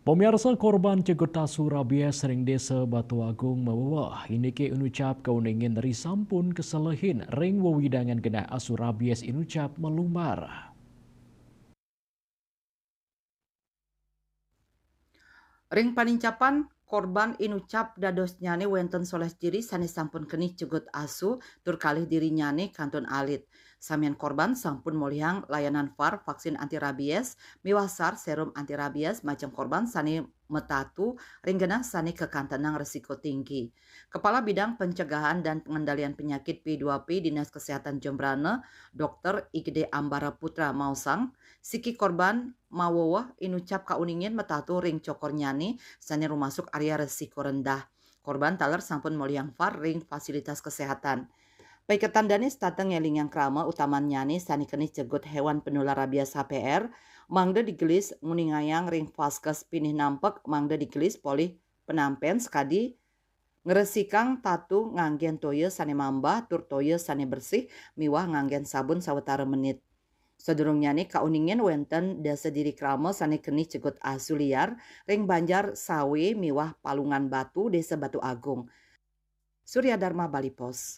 Pemirsa korban cegot asu rabies sering desa Batu Agung mewah. Ini ke inucap kauningin dari sampun keselehin ring wewidangan genah asu rabies inucap melumbar. Ring panincapan korban inucap dados nyane wenten soles diri sanes sampun keni cegut asu tur kalih diri nyane kantun alit. Samian korban sampun molihang layanan VAR vaksin anti rabies miwasar serum anti rabies macam korban sani metatu ringgenah sani kekantenang resiko tinggi. Kepala Bidang Pencegahan dan Pengendalian Penyakit P2P Dinas Kesehatan Jembrane, Dr. Igede Ambara Putra Mausang, siki korban mawowah inucap kauningin metatu ring cokor nyani sani rumasuk area resiko rendah. Korban taler sampun moliang VAR ring fasilitas kesehatan. Paiketan danis tateng ngeling yang krama utaman nyani sani kenis cegut hewan penular rabies HPR, mangde digelis nguningayang ring vaskes pinih nampek mangde digelis polih penampen sekadi ngeresikang tatu nganggen toye sane mamba tur toye sane bersih miwah nganggen sabun sawetara menit. Sedurungnya nih kauningin wenten dasa diri krama sane keni cegut asu liar ring Banjar Sawe miwah Palungan Batu desa Batu Agung. Surya Dharma Bali Pos.